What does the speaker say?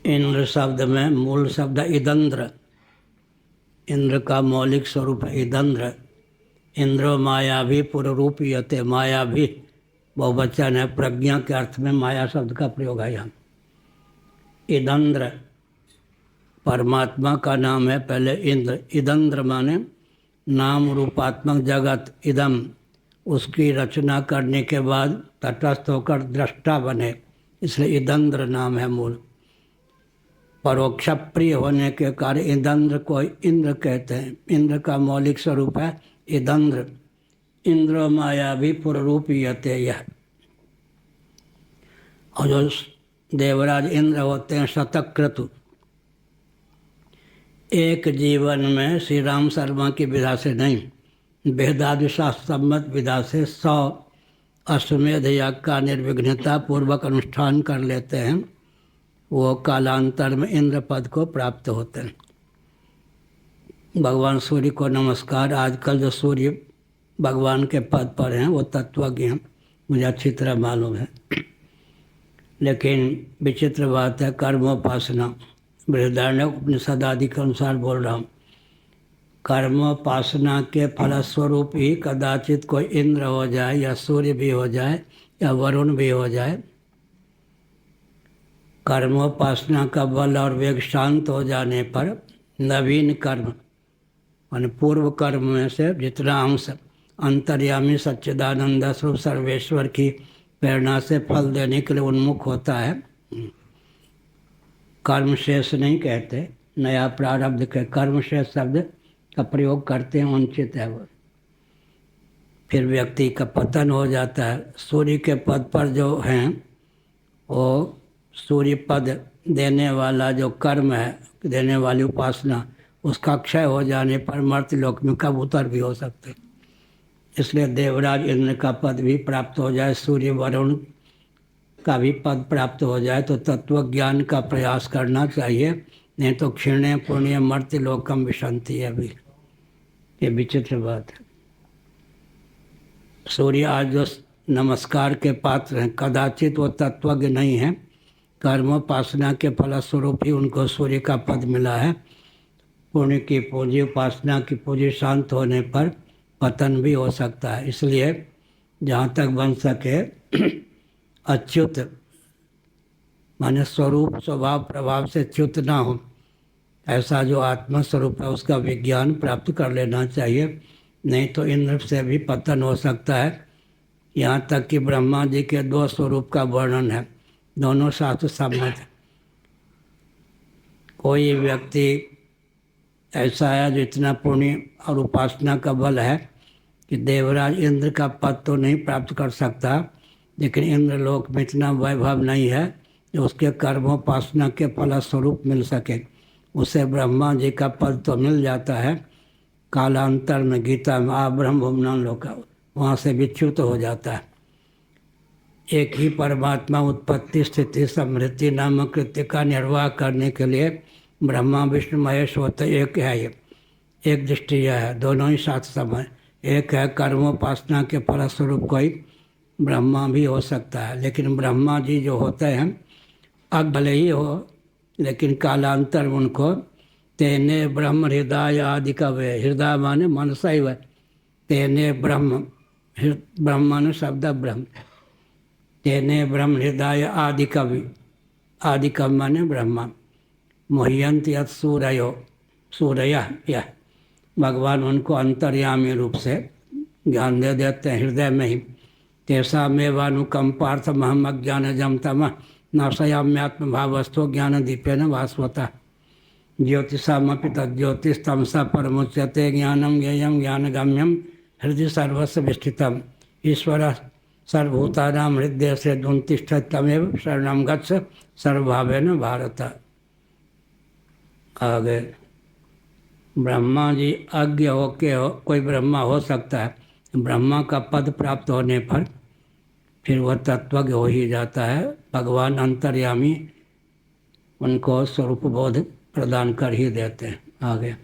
इंद्र शब्द में मूल शब्द इदंद्र, इंद्र का मौलिक स्वरूप है इदंद्र। इंद्रो मायावी पुररूपीयते, मायावी बहुवचन है, प्रज्ञा के अर्थ में माया शब्द का प्रयोग है यहाँ। इदंद्र परमात्मा का नाम है, पहले इंद्र। इदंद्र माने नाम रूपात्मक जगत, इदम उसकी रचना करने के बाद तटस्थ होकर दृष्टा बने, इसलिए इदंद्र नाम है मूल। परोक्ष प्रिय होने के कारण इदंद्र को इंद्र कहते हैं। इंद्र का मौलिक स्वरूप है इदंद्र। इंद्र मायावी पुररूपीयते, यह और जो देवराज इंद्र होते हैं शतक्रतु। एक जीवन में श्री राम शर्मा की विधा से नहीं, वेदादि शास्त्र सम्मत विधा से 100 अश्वमेध याग का निर्विघ्नता पूर्वक अनुष्ठान कर लेते हैं, वो कालांतर में इंद्र पद को प्राप्त होते हैं। भगवान सूर्य को नमस्कार। आजकल जो सूर्य भगवान के पद पर हैं वो तत्वज्ञ हैं, मुझे अच्छी तरह मालूम है। लेकिन विचित्र बात है कर्मोपासना, बृहदारण्यक उपनिषद आदि के अनुसार बोल रहा हूँ। कर्मोपासना के फलस्वरूप ही कदाचित कोई इंद्र हो जाए या सूर्य भी हो जाए या वरुण भी हो जाए। कर्मोपासना का बल और वेग शांत हो जाने पर नवीन कर्म मान पूर्व कर्म में से जितना अंश अंतर्यामी सच्चिदानंद स्वरूप सर्वेश्वर की प्रेरणा से फल देने के लिए उन्मुख होता है। कर्म शेष नहीं कहते, नया प्रारब्ध के कर्म शेष शब्द का प्रयोग करते हैं, उचित है वो। फिर व्यक्ति का पतन हो जाता है। सूर्य के पद पर जो हैं वो सूर्य पद देने वाला जो कर्म है, देने वाली उपासना, उसका क्षय हो जाने पर मर्त्यलोक में कबूतर भी हो सकते। इसलिए देवराज इंद्र का पद भी प्राप्त हो जाए, सूर्य वरुण का भी पद प्राप्त हो जाए तो तत्व ज्ञान का प्रयास करना चाहिए, नहीं तो क्षीणे पुण्य मर्त्यलोकम विशंति है। अभी ये विचित्र बात है। सूर्य आज जो नमस्कार के पात्र हैं, कदाचित वो तत्वज्ञ नहीं है, कर्मोपासना के फलस्वरूप ही उनको सूर्य का पद मिला है। पुण्य की पूंजी, उपासना की पूंजी शांत होने पर पतन भी हो सकता है। इसलिए जहाँ तक बन सके अच्युत माने स्वरूप स्वभाव प्रभाव से च्युत ना हो, ऐसा जो आत्मा स्वरूप है उसका विज्ञान प्राप्त कर लेना चाहिए, नहीं तो इंद्र से भी पतन हो सकता है। यहाँ तक कि ब्रह्मा जी के 2 स्वरूप का वर्णन है, दोनों शास्त्र सम्मत है। कोई व्यक्ति ऐसा है जो इतना पुण्य और उपासना का बल है कि देवराज इंद्र का पद तो नहीं प्राप्त कर सकता, लेकिन इंद्रलोक में इतना वैभव नहीं है जो उसके कर्मोपासना के फलस्वरूप मिल सके। उसे ब्रह्मा जी का पद तो मिल जाता है कालांतर में, गीता में आ ब्रह्म भुवनान लोका, वहाँ से विच्युत हो जाता है। एक ही परमात्मा उत्पत्ति स्थिति समृद्धि नामक कृत्य का निर्वाह करने के लिए ब्रह्मा विष्णु महेश होते एक है। ये एक दृष्टि यह है, दोनों ही साथ समय। एक है कर्मोपासना के फलस्वरूप कोई ब्रह्मा भी हो सकता है, लेकिन ब्रह्मा जी जो होते हैं अब भले ही हो, लेकिन कालांतर उनको तेने ब्रह्म हृदय आदि का वे, हृदय माने मनसा ही वह, तेने ब्रह्म, ब्रह्म माने शब्द ब्रह्म, तेने ब्रह्म हृदय आदि कवि, आदि कवि माने ब्रह्मा, मोह्यंत यत् सूरयो, सूर्य यह भगवान उनको अंतर्यामी रूप से ज्ञान दे देते हैं हृदय में ही। तेषा मेवानुकंपार्थ महम अज्ञान जम तम नाशयाम्यात्म भावस्थो ज्ञान दीपेन भास्वता ज्योतिषामपि तज्ज्योतिष तमसा परमुच्यते ज्ञानम ज्ञेयम ज्ञानगम्यम हृदय सर्वस्व विष्ठितम ईश्वर सर्वभूतानां हृदय से दुन्तिष्ठ तमेव शरणं गच्छ सर्वभावेन भारत। आगे ब्रह्मा जी अज्ञ होके कोई ब्रह्मा हो सकता है, ब्रह्मा का पद प्राप्त होने पर फिर वह तत्वज्ञ हो ही जाता है। भगवान अंतर्यामी उनको स्वरूप बोध प्रदान कर ही देते हैं। आगे